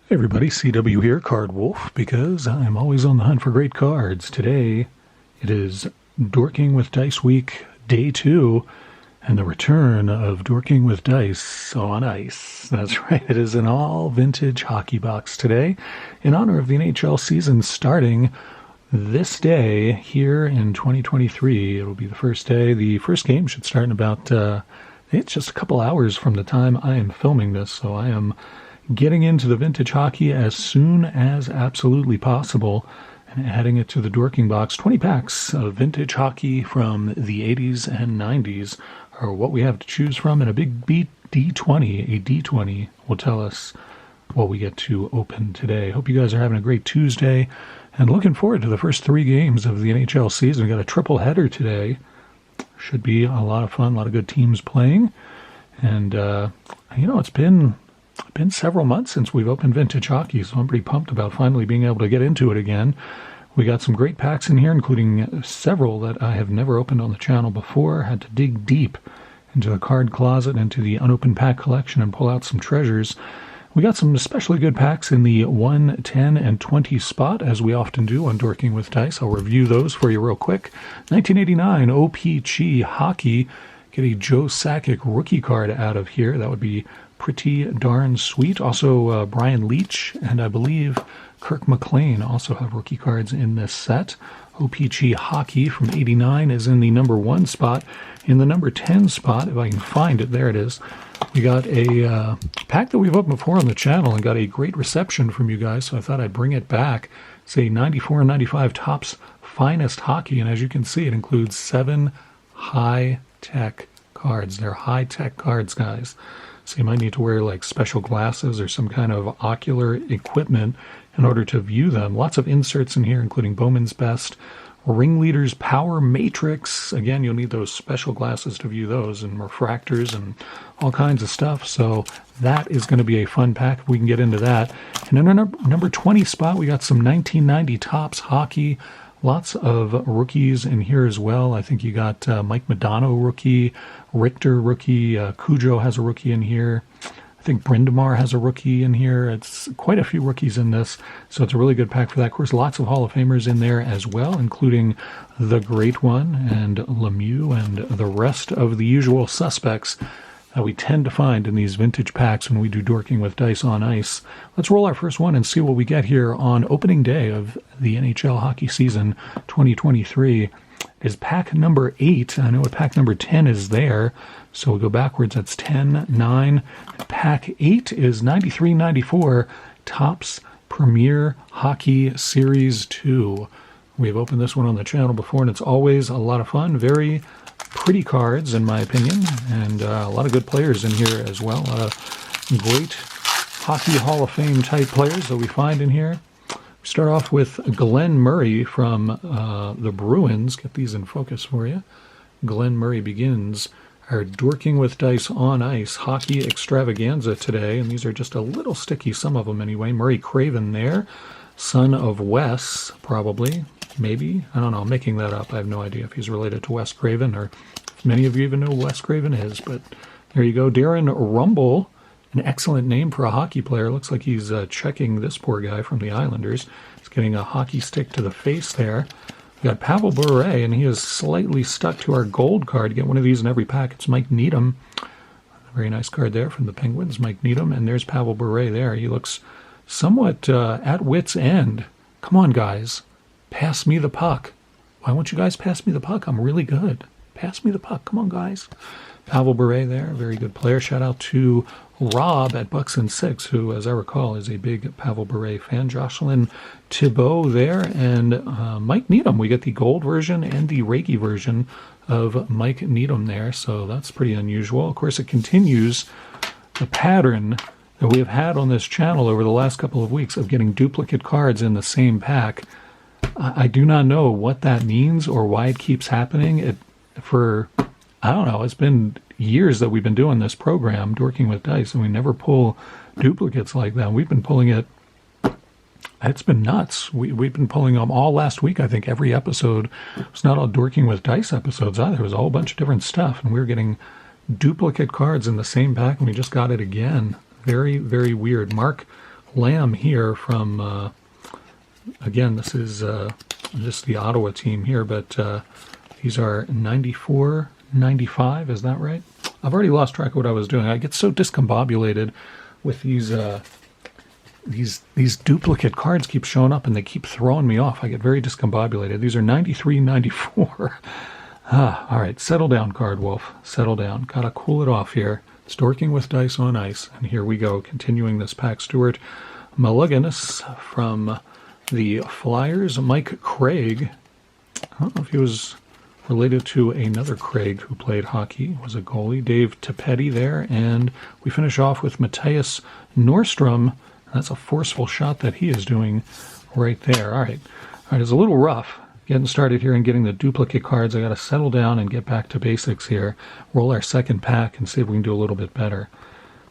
Hey everybody, CW here, Card Wolf, because I'm always on the hunt for great cards. Today, it is Dorking with Dice Week, Day 2, and the return of Dorking with Dice on Ice. That's right, it is an all-vintage hockey box today, in honor of the NHL season starting this day here in 2023. It'll be the first day. The first game should start in about, it's just a couple hours from the time I am filming this, so I am getting into the vintage hockey as soon as absolutely possible and adding it to the Dorking box. 20 packs of vintage hockey from the 80s and 90s are what we have to choose from, and a big D20, a D20 will tell us what we get to open today. Hope you guys are having a great Tuesday and looking forward to the first 3 games of the NHL season. We got a triple header today. Should be a lot of fun, a lot of good teams playing. And, it's been several months since we've opened vintage hockey, so I'm pretty pumped about finally being able to get into it again. We got some great packs in here, including several that I have never opened on the channel before. Had to dig deep into the card closet, into the unopened pack collection, and pull out some treasures. We got some especially good packs in the 1, 10, and 20 spot, as we often do on Dorking with Dice. I'll review those for you real quick. 1989 OPG Hockey. Get a Joe Sakic rookie card out of here. That would be pretty darn sweet. Also, Brian Leach and I believe Kirk McLean also have rookie cards in this set. OPG Hockey from 89 is in the number 1 spot. In the number 10 spot, if I can find it, there it is. We got a pack that we've opened before on the channel and got a great reception from you guys, so I thought I'd bring it back. It's a 94 and 95 Topps Finest Hockey, and as you can see, it includes 7 high-tech cards. They're high-tech cards, guys. So you might need to wear like special glasses or some kind of ocular equipment in order to view them. Lots of inserts in here, including Bowman's Best, Ringleader's Power Matrix. Again, you'll need those special glasses to view those, and refractors and all kinds of stuff. So that is going to be a fun pack if we can get into that. And in our number 20 spot, we got some 1990 Topps Hockey. Lots of rookies in here as well. I think you got Mike Modano rookie, Richter rookie, Cujo has a rookie in here. I think Brindamar has a rookie in here. It's quite a few rookies in this, so it's a really good pack for that. Of course, lots of Hall of Famers in there as well, including the Great One and Lemieux and the rest of the usual suspects that we tend to find in these vintage packs when we do Dorking with Dice on Ice. Let's roll our first one and see what we get here on opening day of the NHL hockey season 2023. Is pack number 8. I know what pack number 10 is there, so we'll go backwards. That's 10, 9. Pack 8 is 93-94 Topps Premier Hockey Series 2. We've opened this one on the channel before, and it's always a lot of fun. Very pretty cards, in my opinion, and a lot of good players in here as well. A lot of great Hockey Hall of Fame type players that we find in here. We start off with Glenn Murray from the Bruins. Get these in focus for you. Glenn Murray begins our Dorking with Dice on Ice hockey extravaganza today, and these are just a little sticky, some of them anyway. Murray Craven there, son of Wes, probably. Maybe. I don't know. I'm making that up. I have no idea if he's related to Wes Craven, or if many of you even know who Wes Craven is. But there you go. Darren Rumble, an excellent name for a hockey player. Looks like he's checking this poor guy from the Islanders. He's getting a hockey stick to the face there. We got Pavel Bure, and he is slightly stuck to our gold card. Get one of these in every pack. It's Mike Needham. A very nice card there from the Penguins, Mike Needham. And there's Pavel Bure there. He looks somewhat at wit's end. Come on, guys. Pass me the puck. Why won't you guys pass me the puck? I'm really good. Pass me the puck. Come on, guys. Pavel Bure there, very good player. Shout out to Rob at Bucks and Six, who, as I recall, is a big Pavel Bure fan. Jocelyn Thibault there, and Mike Needham. We get the gold version and the Reiki version of Mike Needham there, so that's pretty unusual. Of course, it continues the pattern that we have had on this channel over the last couple of weeks of getting duplicate cards in the same pack. I do not know what that means or why it keeps happening. I don't know, it's been years that we've been doing this program, Dorking with Dice, and we never pull duplicates like that. We've been pulling it. It's been nuts. We've been pulling them all last week. I think every episode was not all Dorking with Dice episodes either. It was a whole bunch of different stuff, and we were getting duplicate cards in the same pack, and we just got it again. Very, very weird. Mark Lamb here from, again, this is just the Ottawa team here, but these are 94, 95, is that right? I've already lost track of what I was doing. I get so discombobulated with these duplicate cards keep showing up and they keep throwing me off. I get very discombobulated. These are 93, 94. All right, settle down, Card Wolf. Settle down. Gotta cool it off here. It's Dorking with Dice on Ice. And here we go, continuing this pack. Stuart Mulliganus from the Flyers. Mike Craig. I don't know if he was related to another Craig who played hockey, was a goalie. Dave Tapetti there. And we finish off with Matthias Nordstrom. That's a forceful shot that he is doing right there. All right, it's a little rough getting started here and getting the duplicate cards. I got to settle down and get back to basics here. Roll our second pack and see if we can do a little bit better.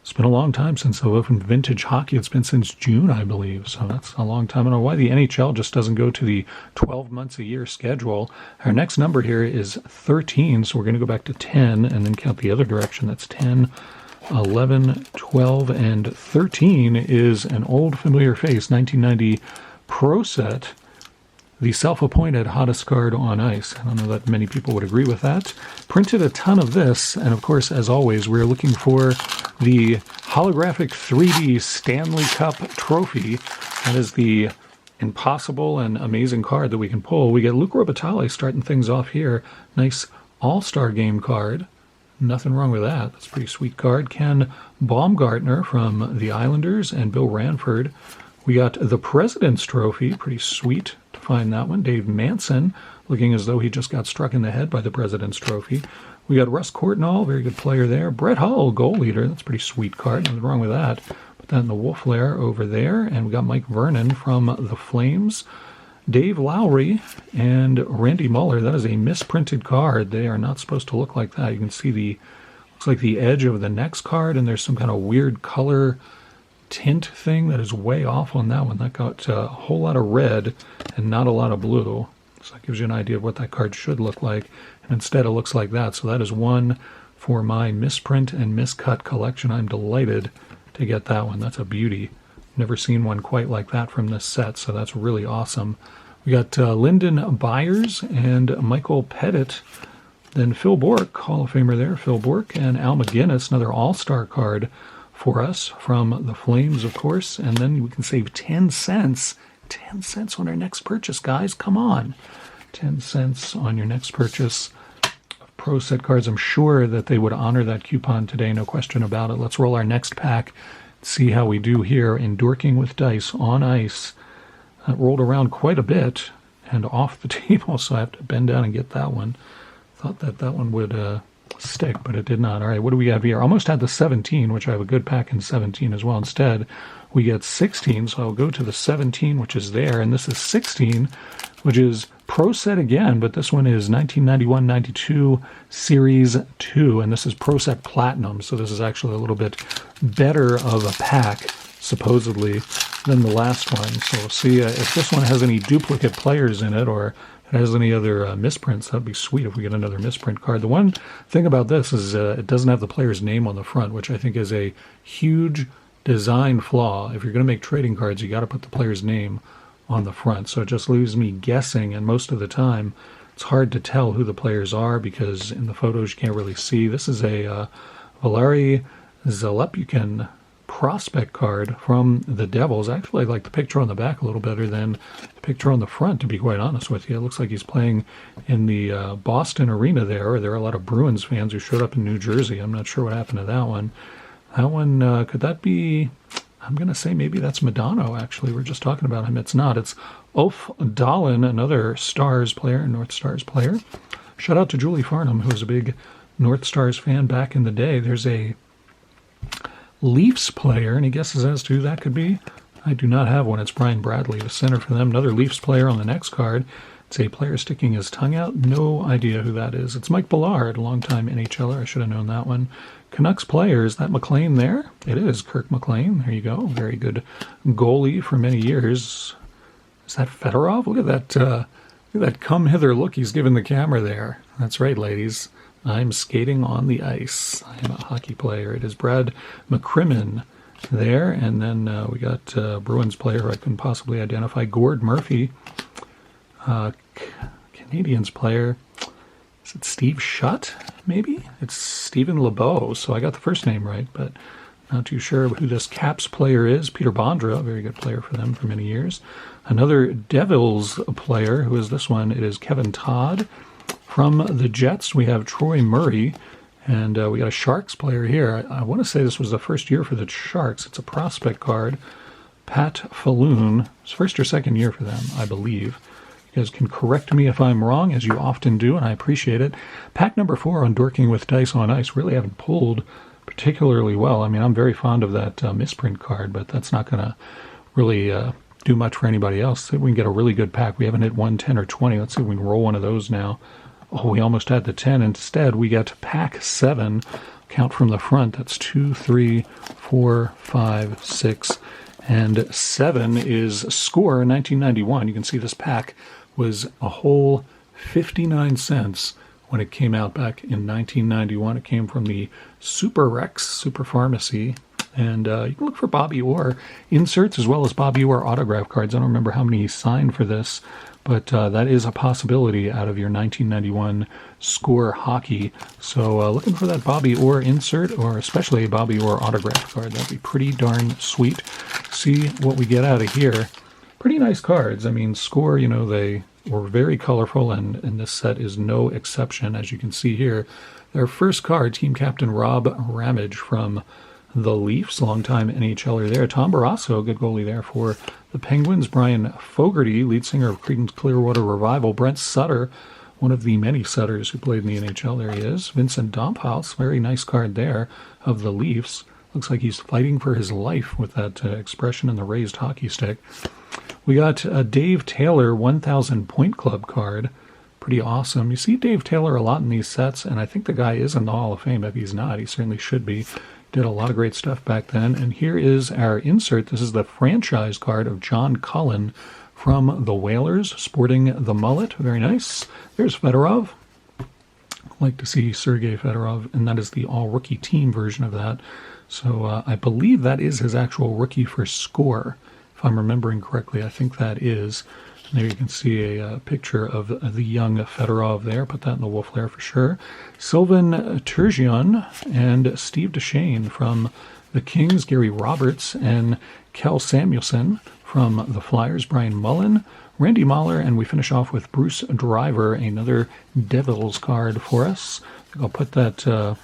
It's been a long time since I've opened vintage hockey. It's been since June, I believe, so that's a long time. I don't know why the NHL just doesn't go to the 12 months a year schedule. Our next number here is 13, so we're going to go back to 10 and then count the other direction. That's 10, 11, 12, and 13 is an old familiar face, 1990 Pro Set, the self-appointed hottest card on ice. I don't know that many people would agree with that. Printed a ton of this, and of course, as always, we're looking for the holographic 3D Stanley Cup trophy. That is the impossible and amazing card that we can pull. We get Luc Robitaille starting things off here. Nice All-Star Game card. Nothing wrong with that. That's a pretty sweet card. Ken Baumgartner from the Islanders and Bill Ranford. We got the President's Trophy. Pretty sweet to find that one. Dave Manson, looking as though he just got struck in the head by the President's Trophy. We got Russ Courtnall, very good player there. Brett Hull, goal leader. That's a pretty sweet card. Nothing wrong with that. Put that in the Wolf lair over there. And we got Mike Vernon from the Flames. Dave Lowry and Randy Muller. That is a misprinted card. They are not supposed to look like that. You can see looks like the edge of the next card, and there's some kind of weird color tint thing that is way off on that one. That got a whole lot of red and not a lot of blue. So that gives you an idea of what that card should look like. And instead it looks like that. So that is one for my misprint and miscut collection. I'm delighted to get that one. That's a beauty. Never seen one quite like that from this set, so that's really awesome. We got Lyndon Byers and Michael Pettit. Then Phil Bourque, Hall of Famer there, Phil Bourque, and Al McGinnis, another all-star card for us from the Flames, of course. And then we can save 10 cents. 10 cents on our next purchase, guys. Come on. 10 cents on your next purchase of Pro Set cards. I'm sure that they would honor that coupon today, no question about it. Let's roll our next pack. See how we do here in Dorking with Dice on Ice. That rolled around quite a bit and off the table, so I have to bend down and get that one. Thought that one would stick, but it did not. All right, what do we have here? Almost had the 17, which I have a good pack in 17 as well. Instead, we get 16, so I'll go to the 17, which is there, and this is 16, which is Pro Set again, but this one is 1991-92 Series 2, and this is Pro Set Platinum, so this is actually a little bit better of a pack, supposedly, than the last one. So we'll see if this one has any duplicate players in it, or if it has any other misprints. That'd be sweet if we get another misprint card. The one thing about this is it doesn't have the player's name on the front, which I think is a huge design flaw. If you're going to make trading cards, you got to put the player's name on the front. So it just leaves me guessing, and most of the time it's hard to tell who the players are because in the photos you can't really see. This is a Valeri Zalepukin prospect card from the Devils. Actually, I like the picture on the back a little better than the picture on the front, to be quite honest with you. It looks like he's playing in the Boston arena there. There are a lot of Bruins fans who showed up in New Jersey. I'm not sure what happened to that one. That one, could that be... I'm going to say maybe that's Madonna, actually. We're just talking about him. It's not. It's Ulf Dahlin, another Stars player, North Stars player. Shout out to Julie Farnham, who was a big North Stars fan back in the day. There's a Leafs player. Any guesses as to who that could be? I do not have one. It's Brian Bradley, the center for them. Another Leafs player on the next card. It's a player sticking his tongue out. No idea who that is. It's Mike Ballard, a longtime NHLer. I should have known that one. Canucks player, is that McLean there? It is Kirk McLean. There you go. Very good goalie for many years. Is that Fedorov? Look at that come hither look he's giving the camera there. That's right, ladies. I'm skating on the ice. I am a hockey player. It is Brad McCrimmon there. And then we got Bruins player who I couldn't possibly identify, Gord Murphy. Canadiens player, is it Steve Shutt, maybe? It's Stephen LeBeau, so I got the first name right, but not too sure who this Caps player is. Peter Bondra, a very good player for them for many years. Another Devils player, who is this one? It is Kevin Todd. From the Jets, we have Troy Murray, and we got a Sharks player here. I want to say this was the first year for the Sharks. It's a prospect card. Pat Falloon. It's first or second year for them, I believe. You guys can correct me if I'm wrong, as you often do, and I appreciate it. Pack number 4 on Dorking with Dice on Ice. Really haven't pulled particularly well. I mean, I'm very fond of that misprint card, but that's not going to really do much for anybody else. See if we can get a really good pack. We haven't hit 1, 10, or 20. Let's see if we can roll one of those now. Oh, we almost had the 10. Instead, we got pack 7. Count from the front. That's 2, 3, 4, 5, 6, and 7 is Score 1991. You can see this pack was a whole 59 cents when it came out back in 1991. It came from the Super Rex, Super Pharmacy. And you can look for Bobby Orr inserts as well as Bobby Orr autograph cards. I don't remember how many he signed for this, but that is a possibility out of your 1991 Score hockey. So looking for that Bobby Orr insert, or especially a Bobby Orr autograph card. That'd be pretty darn sweet. See what we get out of here. Pretty nice cards. I mean, Score, you know, they were very colorful, and this set is no exception, as you can see here. Their first card, team captain Rob Ramage from the Leafs, longtime NHLer there. Tom Barrasso, good goalie there for the Penguins. Brian Fogarty, lead singer of Creedence Clearwater Revival. Brent Sutter, one of the many Sutters who played in the NHL. There he is. Vincent Domphaus, very nice card there of the Leafs. Looks like he's fighting for his life with that expression and the raised hockey stick. We got a Dave Taylor 1,000 Point Club card. Pretty awesome. You see Dave Taylor a lot in these sets, and I think the guy is in the Hall of Fame. If he's not, he certainly should be. Did a lot of great stuff back then. And here is our insert. This is the franchise card of John Cullen from the Whalers, sporting the mullet. Very nice. There's Fedorov. Like to see Sergei Fedorov, and that is the all-rookie team version of that. So I believe that is his actual rookie for Score. If I'm remembering correctly, I think that is. And there you can see a picture of the young Fedorov there. Put that in the wolf lair for sure. Sylvain Turgeon and Steve Duchesne from the Kings. Gary Roberts and Kel Samuelson from the Flyers. Brian Mullen, Randy Mahler, and we finish off with Bruce Driver, another Devils card for us. I think I'll put that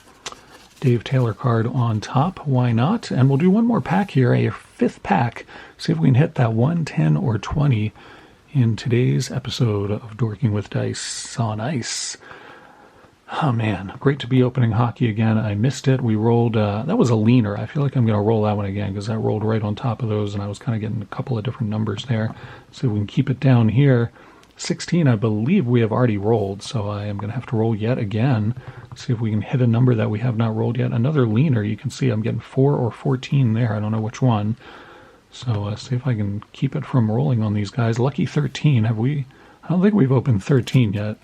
Dave Taylor card on top. Why not? And we'll do one more pack here, a 5th pack. See if we can hit that 1, 10, or 20 in today's episode of Dorking with Dice on Ice. Oh man, great to be opening hockey again. I missed it. We rolled, that was a leaner. I feel like I'm going to roll that one again because that rolled right on top of those, and I was kind of getting a couple of different numbers there. So we can keep it down here. 16, I believe we have already rolled, so I am going to have to roll yet again. See if we can hit a number that we have not rolled yet. Another leaner. You can see I'm getting 4 or 14 there. I don't know which one. So see if I can keep it from rolling on these guys. Lucky 13. Have we? I don't think we've opened 13 yet.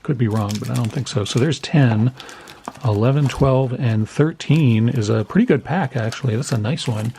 Could be wrong, but I don't think so. So there's 10, 11, 12, and 13 is a pretty good pack, actually. That's a nice one.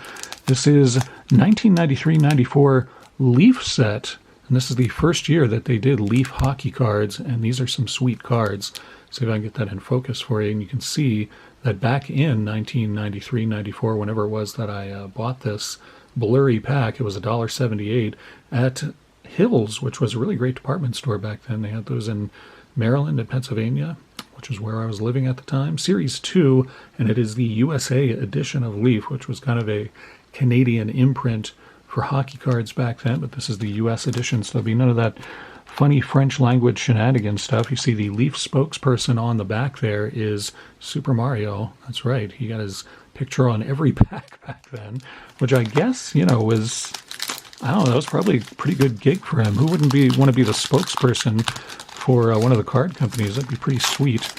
This is 1993-94 Leaf set. And this is the first year that they did Leaf hockey cards, and these are some sweet cards. See if I can get that in focus for you. And you can see that back in 1993-94, whenever it was that I bought this blurry pack, it was $1.78 at Hills, which was a really great department store back then. They had those in Maryland and Pennsylvania, which is where I was living at the time. Series 2, and it is the USA edition of Leaf, which was kind of a Canadian imprint for hockey cards back then, but this is the U.S. edition, so there'll be none of that funny French language shenanigans stuff. You see the Leaf spokesperson on the back there is Super Mario. That's right. He got his picture on every pack back then, which I guess, you know, was, I don't know, it was probably a pretty good gig for him. Who wouldn't want to be the spokesperson for one of the card companies? That'd be pretty sweet.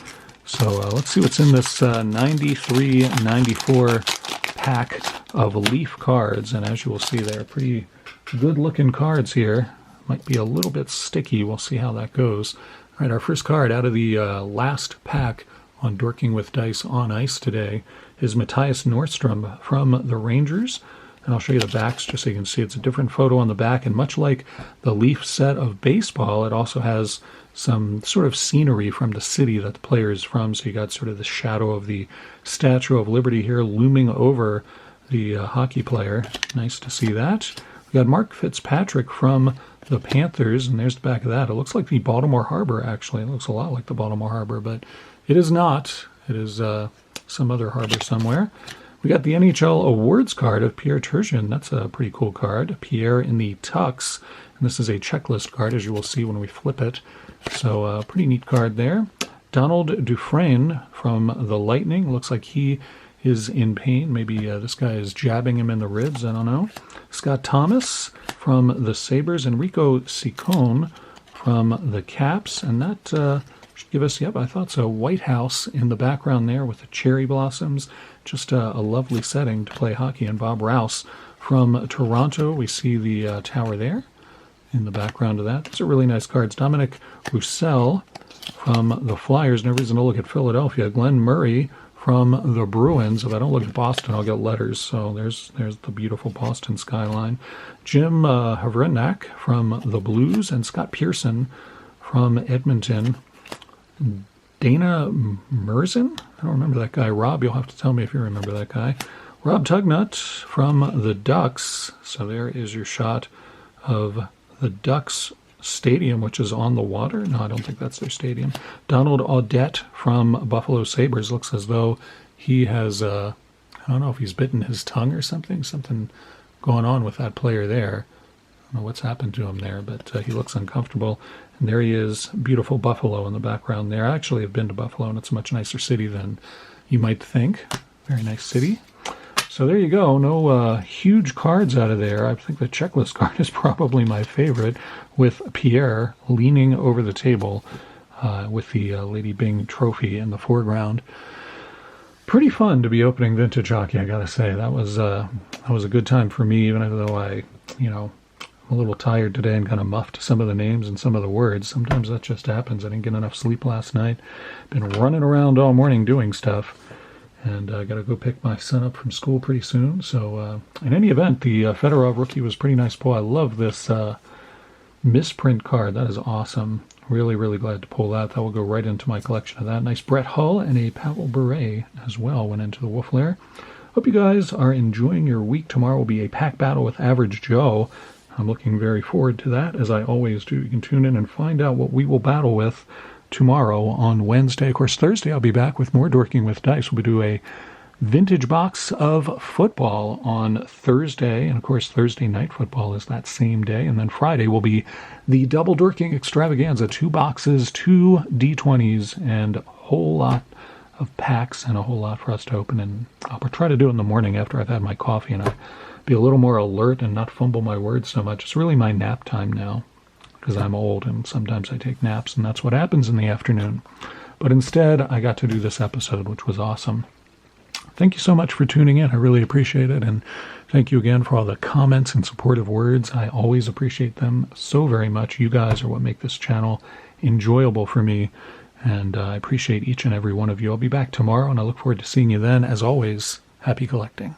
So let's see what's in this 93-94 pack of Leaf cards. And as you will see, they're pretty good-looking cards here. Might be a little bit sticky. We'll see how that goes. All right, our first card out of the last pack on Dorking with Dice on Ice today is Matthias Nordstrom from the Rangers. And I'll show you the backs just so you can see it's a different photo on the back. And much like the Leaf set of baseball, it also has some sort of scenery from the city that the player is from. So you got sort of the shadow of the Statue of Liberty here looming over the hockey player. Nice to see that. We got Mark Fitzpatrick from the Panthers, and there's the back of that. It looks like the Baltimore Harbor, actually. It looks a lot like the Baltimore Harbor, but it is not. It is some other harbor somewhere. We got the NHL awards card of Pierre Turgeon. That's a pretty cool card. Pierre in the Tux. And this is a checklist card, as you will see when we flip it. So pretty neat card there. Donald Dufresne from the Lightning. Looks like he is in pain. Maybe this guy is jabbing him in the ribs. I don't know. Scott Thomas from the Sabres. Enrico Ciccone from the Caps. And that should give us, yep, I thought so, White House in the background there with the cherry blossoms. Just a lovely setting to play hockey. And Bob Rouse from Toronto. We see the tower there in the background of that. These are really nice cards. Dominic Roussel from the Flyers. No reason to look at Philadelphia. Glenn Murray from the Bruins. If I don't look at Boston, I'll get letters. So there's the beautiful Boston skyline. Jim Havrenak from the Blues. And Scott Pearson from Edmonton. Dana Merzen? I don't remember that guy. Rob, you'll have to tell me if you remember that guy. Rob Tugnut from the Ducks. So there is your shot of the Ducks Stadium, which is on the water. No, I don't think that's their stadium. Donald Audette from Buffalo Sabres. Looks as though he has, I don't know if he's bitten his tongue or something. Something going on with that player there. I don't know what's happened to him there, but he looks uncomfortable. And there he is, beautiful Buffalo in the background there. I actually have been to Buffalo, and it's a much nicer city than you might think. Very nice city. So there you go. No huge cards out of there. I think the checklist card is probably my favorite, with Pierre leaning over the table with the Lady Byng trophy in the foreground. Pretty fun to be opening vintage hockey, I gotta say. That was a good time for me, even though I'm a little tired today and kind of muffed some of the names and some of the words. Sometimes that just happens. I didn't get enough sleep last night. Been running around all morning doing stuff. And I got to go pick my son up from school pretty soon. So in any event, the Fedorov rookie was pretty nice pull. I love this misprint card. That is awesome. Really, really glad to pull that. That will go right into my collection of that. Nice Brett Hull and a Pavel Bure as well went into the Wolf Lair. Hope you guys are enjoying your week. Tomorrow will be a pack battle with Average Joe. I'm looking very forward to that, as I always do. You can tune in and find out what we will battle with tomorrow on Wednesday. Of course, Thursday I'll be back with more Dorking with Dice. We'll do a vintage box of football on Thursday. And, of course, Thursday night football is that same day. And then Friday will be the double Dorking extravaganza. 2 boxes, 2 D20s, and a whole lot of packs and a whole lot for us to open. And I'll try to do it in the morning after I've had my coffee and I'll be a little more alert and not fumble my words so much. It's really my nap time now, because I'm old and sometimes I take naps, and that's what happens in the afternoon. But instead, I got to do this episode, which was awesome. Thank you so much for tuning in. I really appreciate it. And thank you again for all the comments and supportive words. I always appreciate them so very much. You guys are what make this channel enjoyable for me. And I appreciate each and every one of you. I'll be back tomorrow, and I look forward to seeing you then. As always, happy collecting.